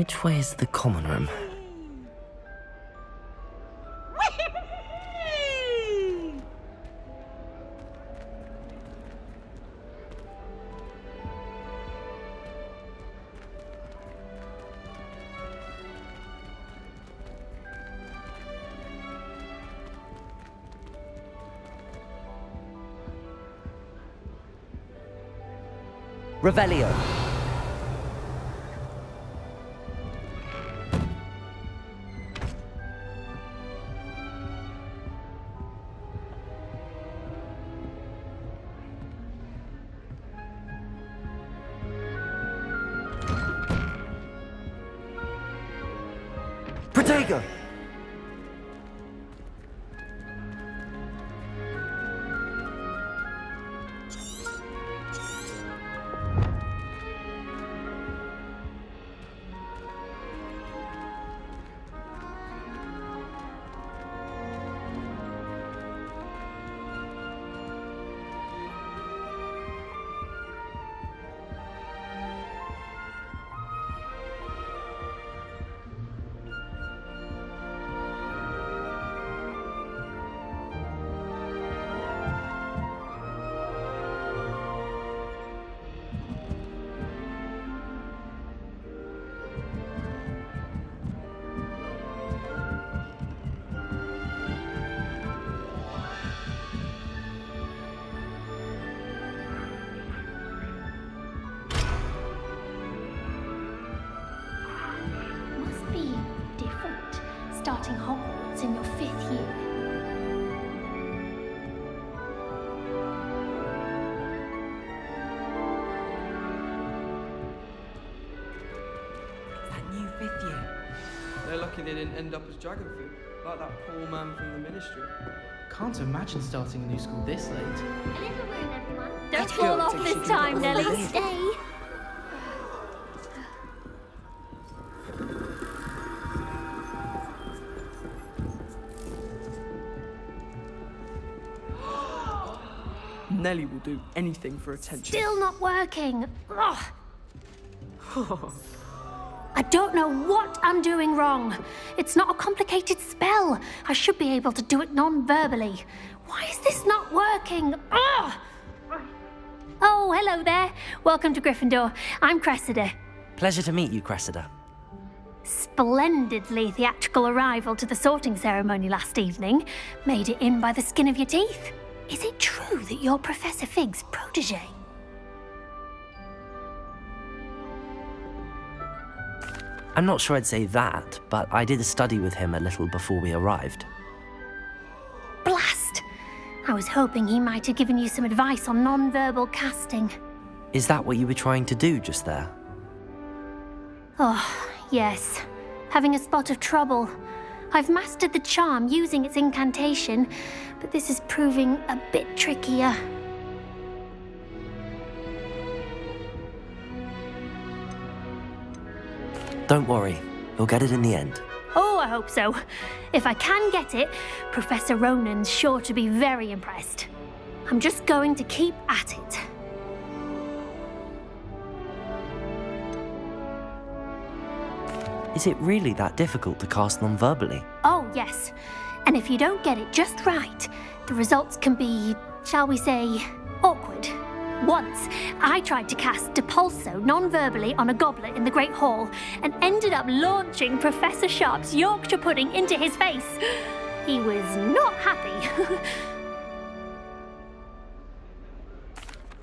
Which way is the common room? Revelio. Protego! Starting Hogwarts in your 5th year. That new 5th year. They're lucky they didn't end up as dragon food, like that poor man from the ministry. Can't imagine starting a new school this late. A little room, everyone. Don't fall off this time, Nelly. Stay. Nelly will do anything for attention. Still not working. Ugh. I don't know what I'm doing wrong. It's not a complicated spell. I should be able to do it non-verbally. Why is this not working? Ugh. Oh, hello there. Welcome to Gryffindor. I'm Cressida. Pleasure to meet you, Cressida. Splendidly theatrical arrival to the sorting ceremony last evening. Made it in by the skin of your teeth. Is it true that you're Professor Fig's protege? I'm not sure I'd say that, but I did study with him a little before we arrived. Blast! I was hoping he might have given you some advice on non-verbal casting. Is that what you were trying to do just there? Oh, yes. Having a spot of trouble. I've mastered the charm using its incantation, but this is proving a bit trickier. Don't worry, you'll get it in the end. Oh, I hope so. If I can get it, Professor Ronan's sure to be very impressed. I'm just going to keep at it. Is it really that difficult to cast non-verbally? Oh, yes. And if you don't get it just right, the results can be, shall we say, awkward. Once, I tried to cast Depulso non-verbally on a goblet in the Great Hall and ended up launching Professor Sharp's Yorkshire pudding into his face. He was not happy.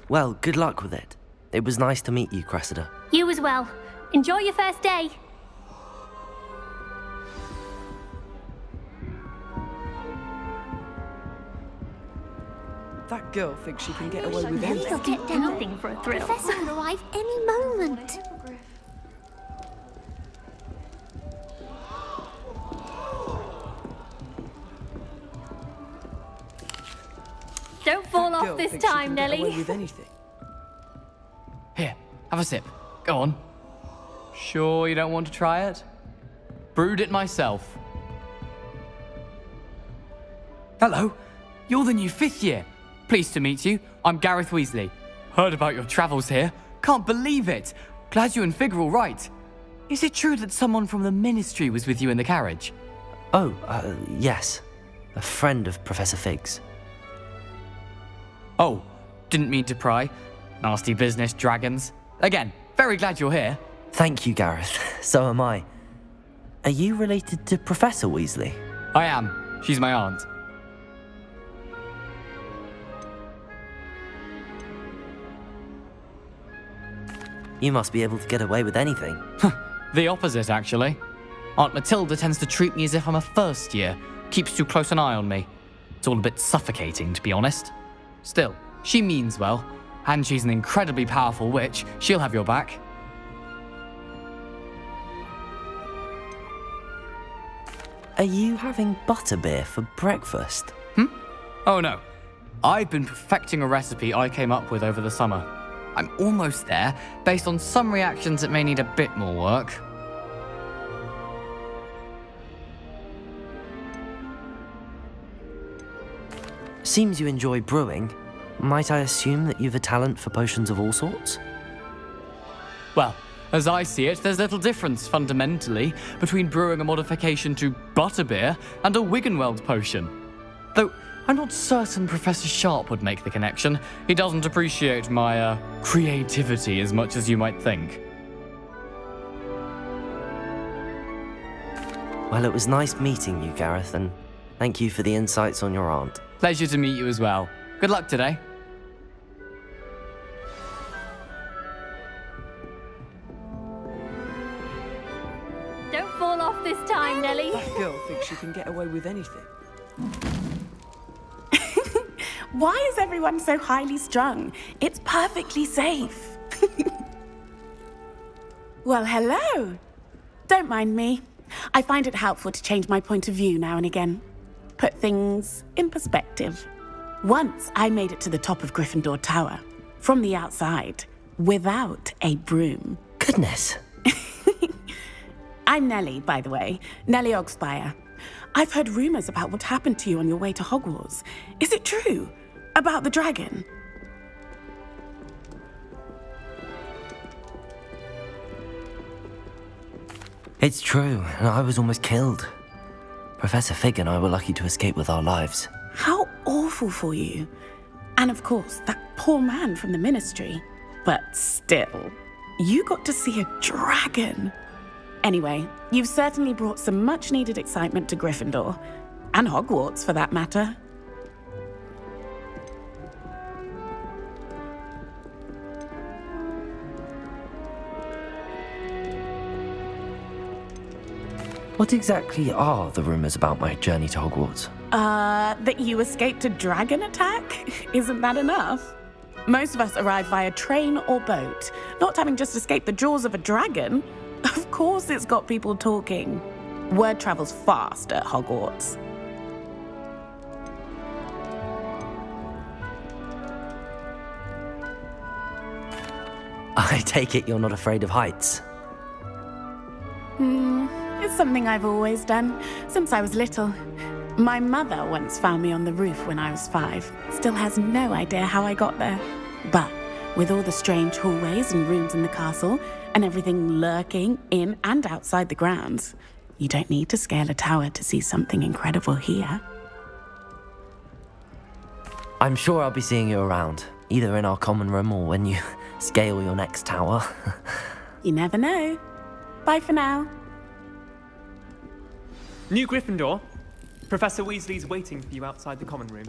Well, good luck with it. It was nice to meet you, Cressida. You as well. Enjoy your first day. That girl thinks she can get away with Nelly anything. will do anything for a thrill. Professor could arrive any moment. Don't fall That girl off this thinks she time, can get away Nelly. with anything. Here, have a sip. Go on. Sure you don't want to try it? Brewed it myself. Hello, you're the new 5th year. Pleased to meet you. I'm Gareth Weasley. Heard about your travels here. Can't believe it. Glad you and Fig are all right. is it true that someone from the Ministry was with you in the carriage? Oh, yes. A friend of Professor Fig's. Oh, didn't mean to pry. Nasty business, dragons. Again, very glad you're here. Thank you, Gareth. So am I. Are you related to Professor Weasley? I am. She's my aunt. You must be able to get away with anything. The opposite, actually. Aunt Matilda tends to treat me as if I'm a first year, keeps too close an eye on me. It's all a bit suffocating, to be honest. Still, she means well, and she's an incredibly powerful witch. She'll have your back. Are you having butterbeer for breakfast? Oh no. I've been perfecting a recipe I came up with over the summer. I'm almost there, based on some reactions that may need a bit more work. Seems you enjoy brewing. Might I assume that you've a talent for potions of all sorts? Well, as I see it, there's little difference, fundamentally, between brewing a modification to butterbeer and a Wiggenweld potion. Though, I'm not certain Professor Sharp would make the connection. He doesn't appreciate my, creativity as much as you might think. Well, it was nice meeting you, Gareth, and thank you for the insights on your aunt. Pleasure to meet you as well. Good luck today. Don't fall off this time, Nellie. That girl thinks she can get away with anything. Why is everyone so highly strung? It's perfectly safe. Well, hello. Don't mind me. I find it helpful to change my point of view now and again. Put things in perspective. Once I made it to the top of Gryffindor Tower, from the outside, without a broom. Goodness. I'm Nellie, by the way. Nellie Ogspire. I've heard rumors about what happened to you on your way to Hogwarts. Is it true? About the dragon? It's true, and I was almost killed. Professor Fig and I were lucky to escape with our lives. How awful for you. And of course, that poor man from the Ministry. But still, you got to see a dragon. Anyway, you've certainly brought some much-needed excitement to Gryffindor. And Hogwarts, for that matter. What exactly are the rumors about my journey to Hogwarts? That you escaped a dragon attack? Isn't that enough? Most of us arrive via train or boat, not having just escaped the jaws of a dragon. Of course it's got people talking. Word travels fast at Hogwarts. I take it you're not afraid of heights. It's something I've always done, since I was little. My mother once found me on the roof when I was 5. Still has no idea how I got there. But with all the strange hallways and rooms in the castle, and everything lurking in and outside the grounds, you don't need to scale a tower to see something incredible here. I'm sure I'll be seeing you around, either in our common room or when you scale your next tower. You never know. Bye for now. New Gryffindor. Professor Weasley's waiting for you outside the common room.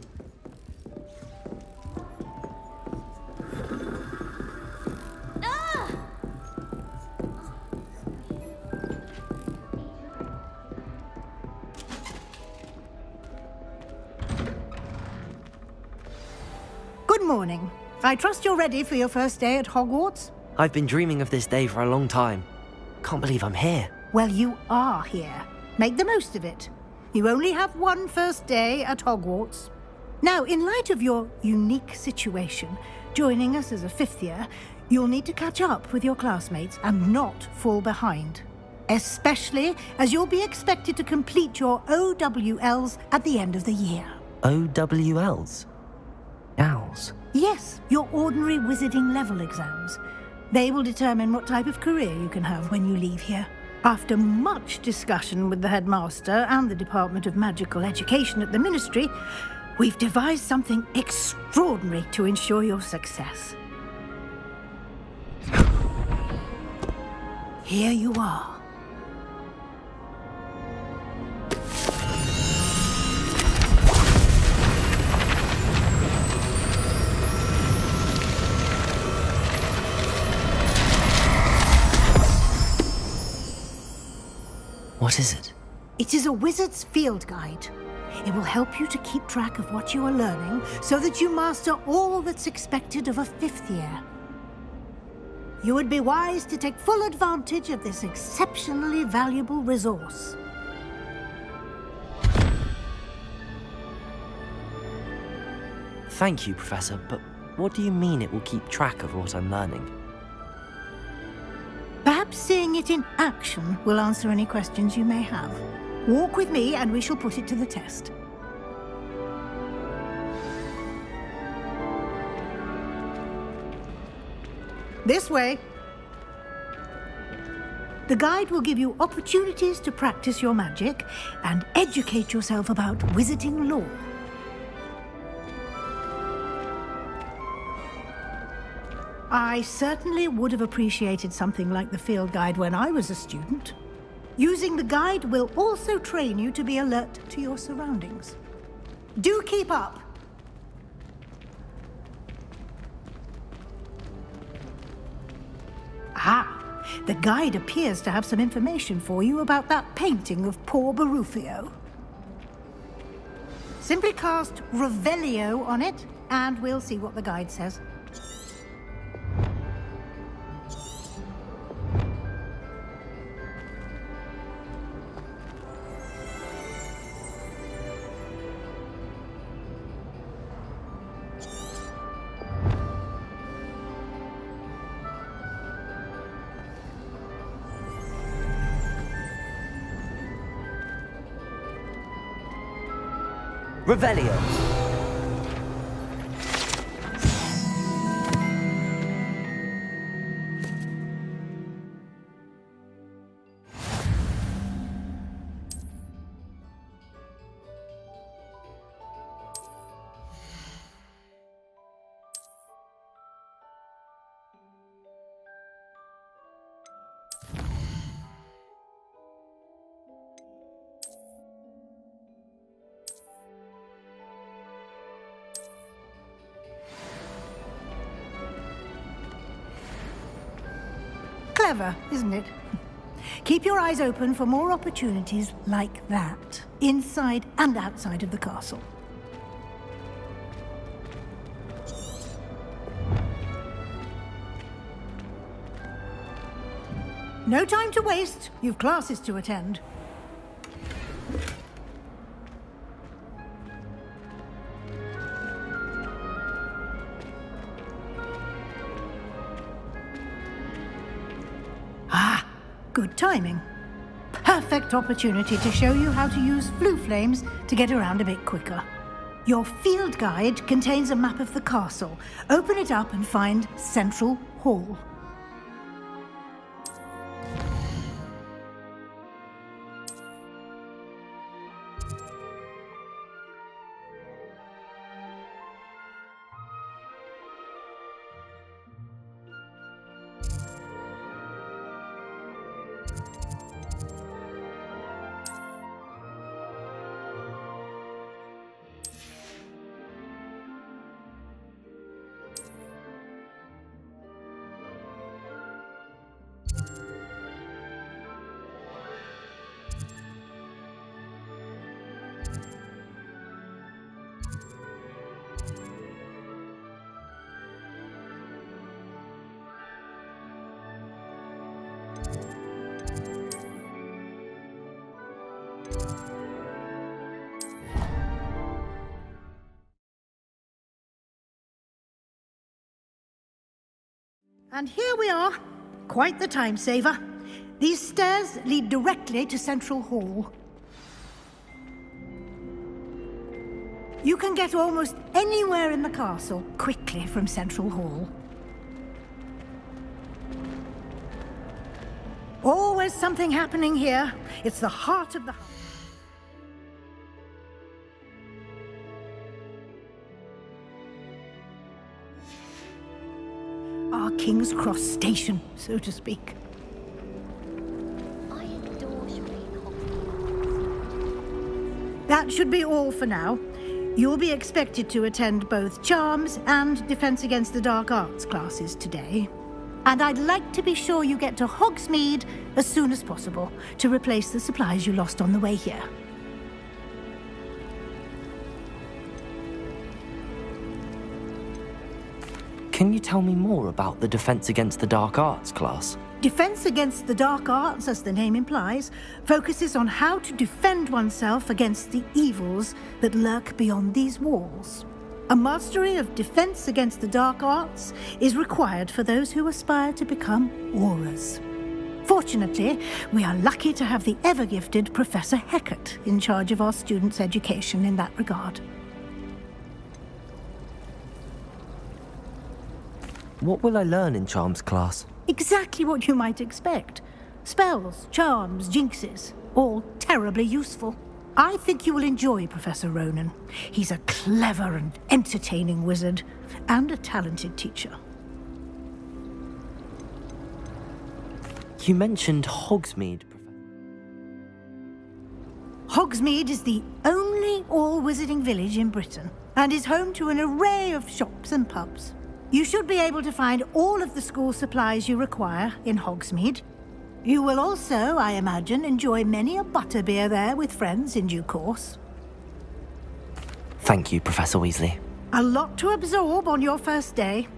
Good morning. I trust you're ready for your first day at Hogwarts? I've been dreaming of this day for a long time. Can't believe I'm here. Well, you are here. Make the most of it. You only have one first day at Hogwarts. Now, in light of your unique situation, joining us as a 5th year, you'll need to catch up with your classmates and not fall behind. Especially as you'll be expected to complete your OWLs at the end of the year. OWLs? Owls? Yes, your ordinary wizarding level exams. They will determine what type of career you can have when you leave here. After much discussion with the headmaster and the Department of Magical Education at the Ministry, we've devised something extraordinary to ensure your success. Here you are. What is it? It is a wizard's field guide. It will help you to keep track of what you are learning so that you master all that's expected of a 5th year. You would be wise to take full advantage of this exceptionally valuable resource. Thank you, Professor, but what do you mean it will keep track of what I'm learning? Perhaps seeing it in action will answer any questions you may have. Walk with me and we shall put it to the test. This way. The guide will give you opportunities to practice your magic and educate yourself about wizarding lore. I certainly would have appreciated something like the field guide when I was a student. Using the guide will also train you to be alert to your surroundings. Do keep up! Ah, the guide appears to have some information for you about that painting of poor Barufio. Simply cast Revelio on it, and we'll see what the guide says. Revelio! Clever, isn't it? Keep your eyes open for more opportunities like that, inside and outside of the castle. No time to waste. You've classes to attend. Good timing. Perfect opportunity to show you how to use flue flames to get around a bit quicker. Your field guide contains a map of the castle. Open it up and find Central Hall. And here we are. Quite the time saver. These stairs lead directly to Central Hall. You can get almost anywhere in the castle quickly from Central Hall. Always something happening here. It's the heart of the... Our King's Cross station, so to speak. I adore Shireen. That should be all for now. You'll be expected to attend both Charms and Defense Against the Dark Arts classes today. And I'd like to be sure you get to Hogsmeade as soon as possible to replace the supplies you lost on the way here. Can you tell me more about the Defense Against the Dark Arts class? Defense Against the Dark Arts, as the name implies, focuses on how to defend oneself against the evils that lurk beyond these walls. A mastery of Defense Against the Dark Arts is required for those who aspire to become Aurors. Fortunately, we are lucky to have the ever-gifted Professor Hecat in charge of our students' education in that regard. What will I learn in Charms class? Exactly what you might expect. Spells, charms, jinxes, all terribly useful. I think you will enjoy Professor Ronan. He's a clever and entertaining wizard, and a talented teacher. You mentioned Hogsmeade, Professor. Hogsmeade is the only all-wizarding village in Britain, and is home to an array of shops and pubs. You should be able to find all of the school supplies you require in Hogsmeade. You will also, I imagine, enjoy many a butterbeer there with friends in due course. Thank you, Professor Weasley. A lot to absorb on your first day,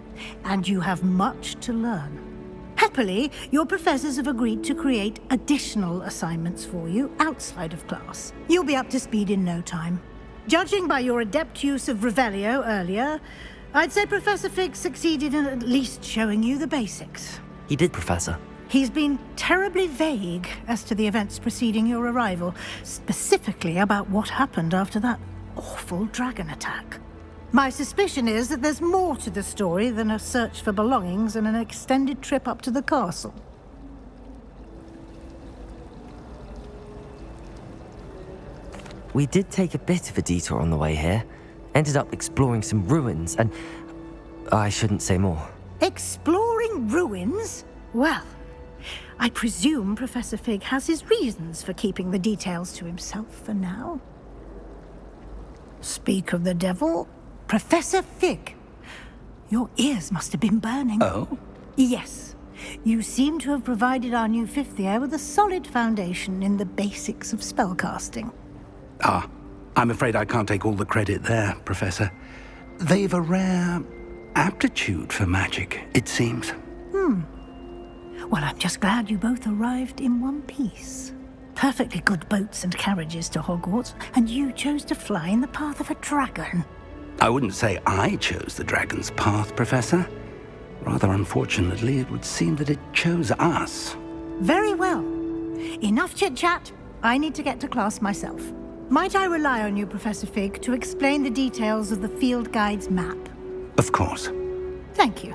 and you have much to learn. Happily, your professors have agreed to create additional assignments for you outside of class. You'll be up to speed in no time. Judging by your adept use of Revelio earlier, I'd say Professor Fig succeeded in at least showing you the basics. He did, Professor. He's been terribly vague as to the events preceding your arrival, specifically about what happened after that awful dragon attack. My suspicion is that there's more to the story than a search for belongings and an extended trip up to the castle. We did take a bit of a detour on the way here. Ended up exploring some ruins, and I shouldn't say more. Exploring ruins? Well, I presume Professor Fig has his reasons for keeping the details to himself for now. Speak of the devil, Professor Fig. Your ears must have been burning. Oh? Yes. You seem to have provided our new fifth year with a solid foundation in the basics of spellcasting. Ah, I'm afraid I can't take all the credit there, Professor. They've a rare aptitude for magic, it seems. Well, I'm just glad you both arrived in one piece. Perfectly good boats and carriages to Hogwarts, and you chose to fly in the path of a dragon. I wouldn't say I chose the dragon's path, Professor. Rather unfortunately, it would seem that it chose us. Very well. Enough chit-chat. I need to get to class myself. Might I rely on you, Professor Fig, to explain the details of the field guide's map? Of course. Thank you.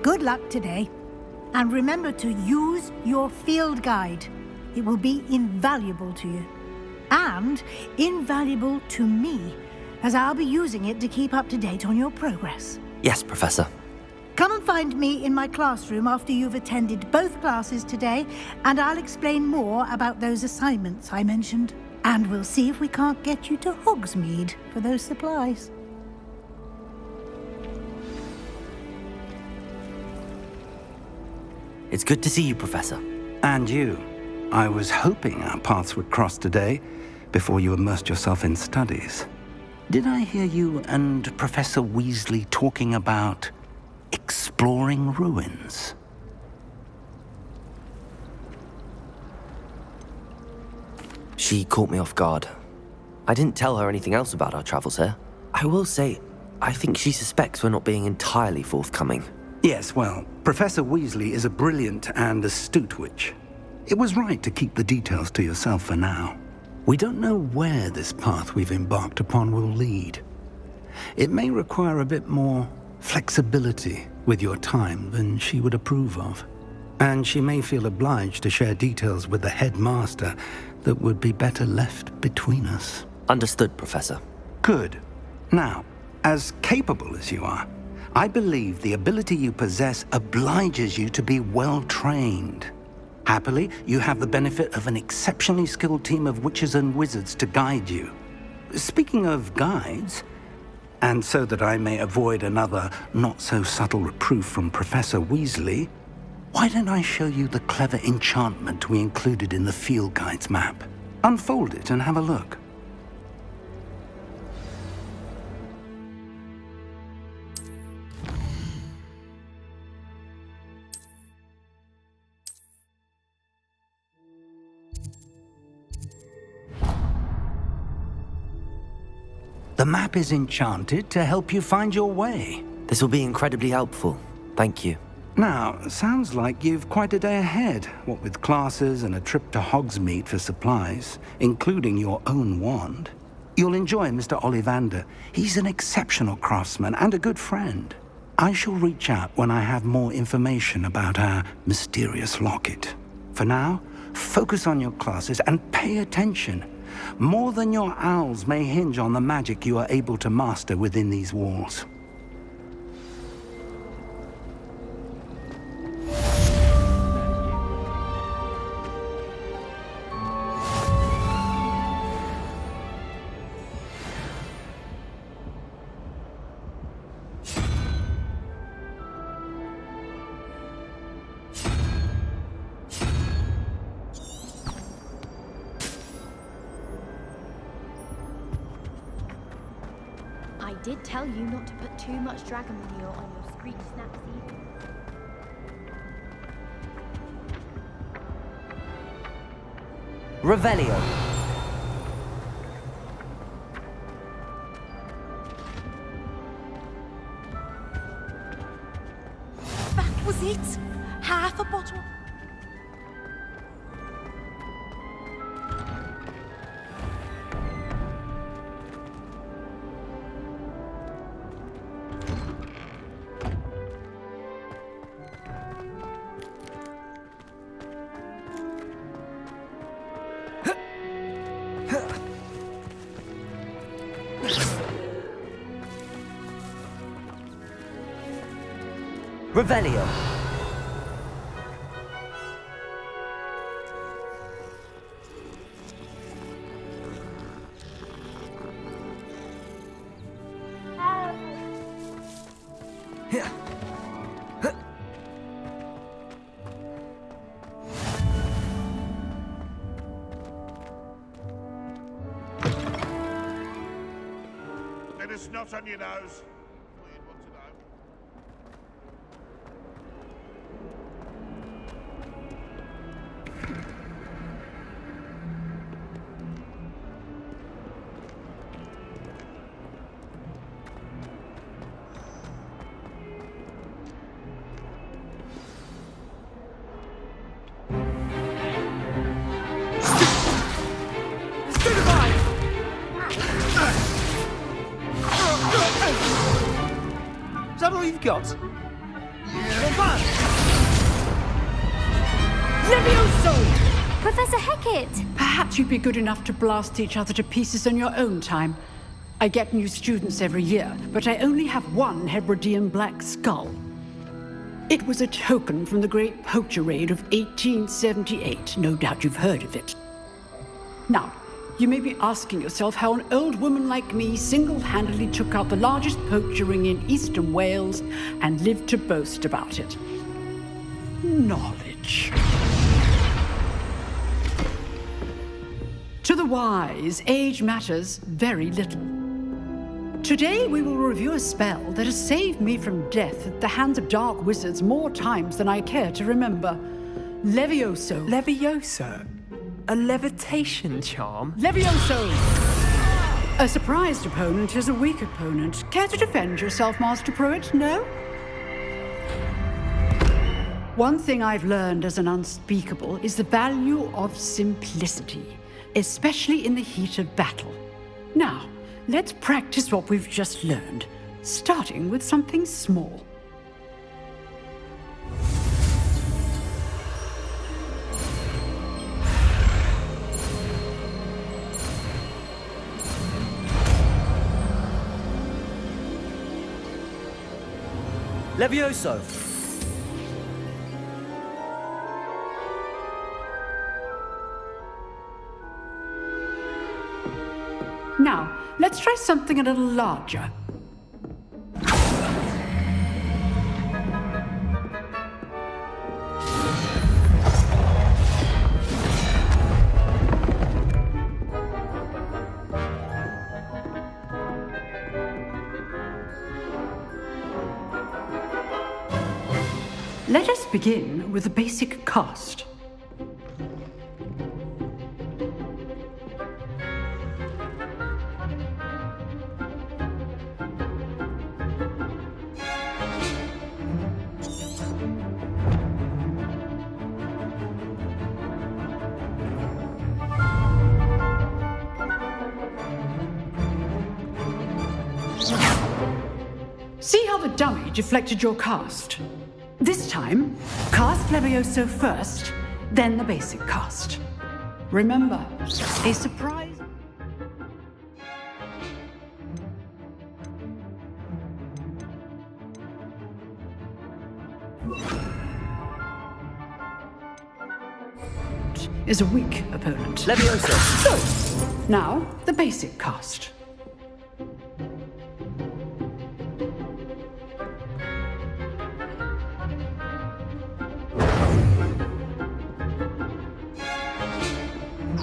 Good luck today. And remember to use your field guide. It will be invaluable to you. And invaluable to me, as I'll be using it to keep up to date on your progress. Yes, Professor. Come and find me in my classroom after you've attended both classes today, and I'll explain more about those assignments I mentioned. And we'll see if we can't get you to Hogsmeade for those supplies. It's good to see you, Professor. And you. I was hoping our paths would cross today, before you immersed yourself in studies. Did I hear you and Professor Weasley talking about exploring ruins? She caught me off guard. I didn't tell her anything else about our travels here. I will say, I think she suspects we're not being entirely forthcoming. Yes, well, Professor Weasley is a brilliant and astute witch. It was right to keep the details to yourself for now. We don't know where this path we've embarked upon will lead. It may require a bit more flexibility with your time than she would approve of. And she may feel obliged to share details with the headmaster that would be better left between us. Understood, Professor. Good. Now, as capable as you are, I believe the ability you possess obliges you to be well trained. Happily, you have the benefit of an exceptionally skilled team of witches and wizards to guide you. Speaking of guides, and so that I may avoid another not-so-subtle reproof from Professor Weasley, why don't I show you the clever enchantment we included in the field guide's map? Unfold it and have a look. The map is enchanted to help you find your way. This will be incredibly helpful. Thank you. Now, sounds like you've quite a day ahead, what with classes and a trip to Hogsmeade for supplies, including your own wand. You'll enjoy Mr. Ollivander. He's an exceptional craftsman and a good friend. I shall reach out when I have more information about our mysterious locket. For now, focus on your classes and pay attention. More than your owls may hinge on the magic you are able to master within these walls. I did tell you not to put too much dragon manure on your screech snaps either. Revelio. That was it? Half a bottle? Revelio. Let us not on your nose. We'd want to know. Is that all you've got? Levioso! Professor Hecat! Perhaps you'd be good enough to blast each other to pieces on your own time. I get new students every year, but I only have one Hebridean black skull. It was a token from the Great Poacher Raid of 1878. No doubt you've heard of it. Now, you may be asking yourself how an old woman like me single-handedly took out the largest poacher ring in eastern Wales and lived to boast about it. Knowledge. To the wise, age matters very little. Today we will review a spell that has saved me from death at the hands of dark wizards more times than I care to remember. Levioso. Levioso? A levitation charm? Levioso! A surprised opponent is a weak opponent. Care to defend yourself, Master Pruitt? No? One thing I've learned as an unspeakable is the value of simplicity, especially in the heat of battle. Now, let's practice what we've just learned, starting with something small. Levioso! Now, let's try something a little larger. Let us begin with the basic cast. See how the dummy deflected your cast? This time, cast Levioso first, then the basic cast. Remember, a surprise... is a weak opponent. Levioso! So, now, the basic cast.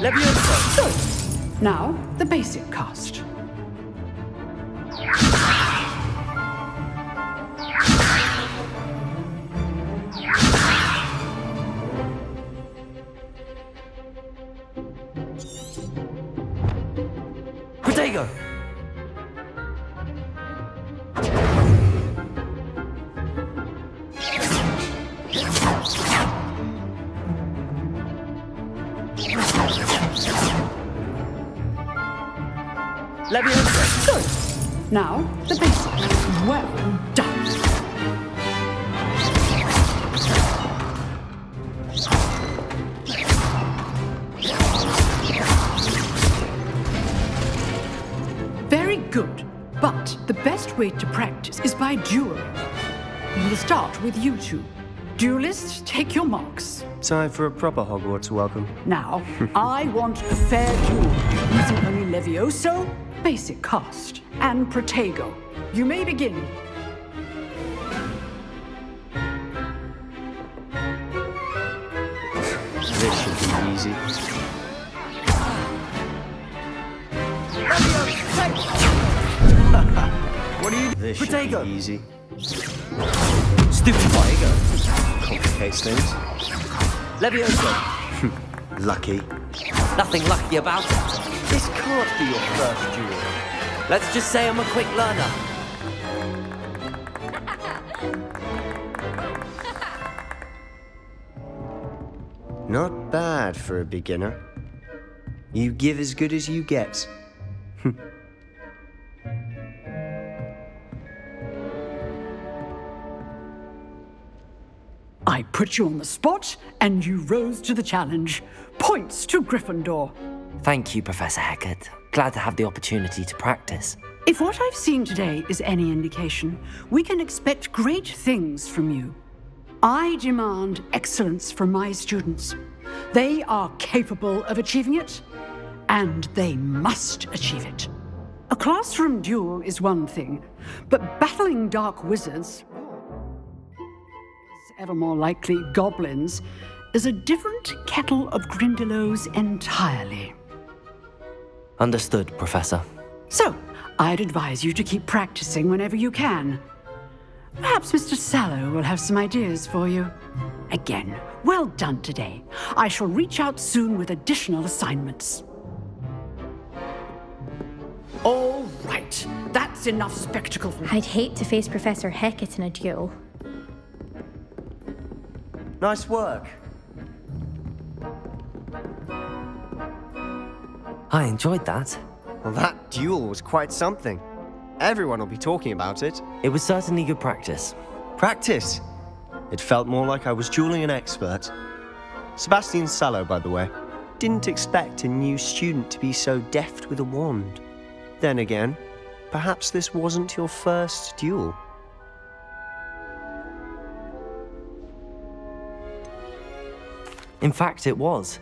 Levioso! Good. Now, the basic cast. Protego! Levioso! Good. Now, the basic. Well done. Very good. But the best way to practice is by dueling. We'll start with you two. Duelists, take your marks. Time for a proper Hogwarts welcome. Now, I want a fair duel using only Levioso, basic cast, and Protego. You may begin. This should be easy. What are you... This Protego! should be easy. Stupid Protego! Complicates things. Levioso! Lucky. Nothing lucky about it. This can't be your first duel. Let's just say I'm a quick learner. Not bad for a beginner. You give as good as you get. I put you on the spot, and you rose to the challenge. Points to Gryffindor. Thank you, Professor Hecat. Glad to have the opportunity to practice. If what I've seen today is any indication, we can expect great things from you. I demand excellence from my students. They are capable of achieving it, and they must achieve it. A classroom duel is one thing, but battling dark wizards, ever more likely goblins, is a different kettle of Grindylows entirely. Understood, Professor. So, I'd advise you to keep practicing whenever you can. Perhaps Mr. Sallow will have some ideas for you. Again, well done today. I shall reach out soon with additional assignments. All right, that's enough spectacle for me. I'd hate to face Professor Hecat in a duel. Nice work. I enjoyed that. Well, that duel was quite something. Everyone will be talking about it. It was certainly good practice. Practice? It felt more like I was dueling an expert. Sebastian Sallow, by the way. Didn't expect a new student to be so deft with a wand. Then again, perhaps this wasn't your first duel. In fact, it was.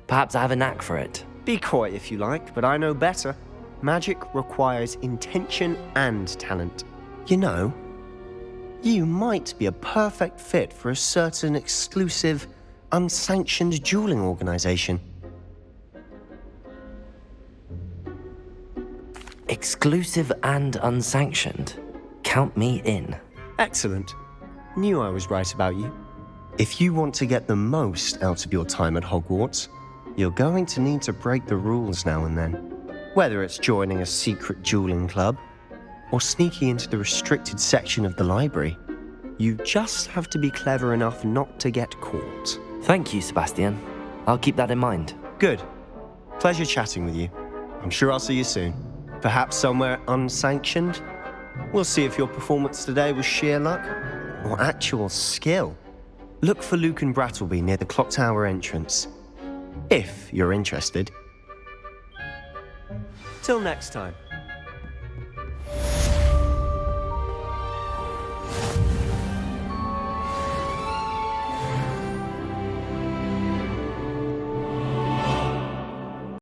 Perhaps I have a knack for it. Be coy if you like, but I know better. Magic requires intention and talent. You know, you might be a perfect fit for a certain exclusive, unsanctioned dueling organization. Exclusive and unsanctioned. Count me in. Excellent. Knew I was right about you. If you want to get the most out of your time at Hogwarts, you're going to need to break the rules now and then. Whether it's joining a secret dueling club, or sneaking into the restricted section of the library, you just have to be clever enough not to get caught. Thank you, Sebastian. I'll keep that in mind. Good. Pleasure chatting with you. I'm sure I'll see you soon. Perhaps somewhere unsanctioned? We'll see if your performance today was sheer luck or actual skill. Look for Luke and Brattleby near the clock tower entrance, if you're interested. Till next time.